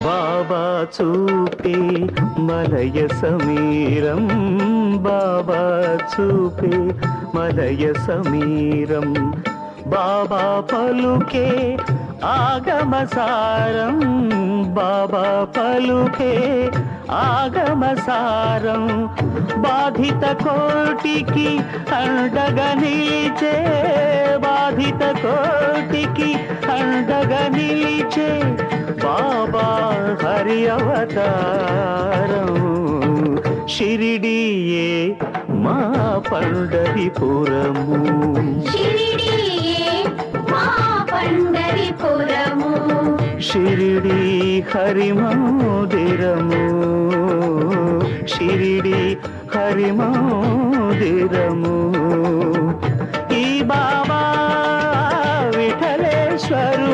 బాబా చూపే మలయ సమీరం, బాబా చూపే మలయ సమీరం, బాబా పలుకే ఆగమసారం, బాబా పలుకే ఆగమసారం, బాధిత కోటికి అండగా నిలిచే, బాధిత కోటికి అండగా నిలిచే బాబా హరి అవతారం. షిరిడియే మా పండరిపురము, షిరిడియే మా పండరిపురము, షిరిడి హరి మందిరము, షిరిడి హరి మందిరము. ఈ బాబా విఠలేశ్వరు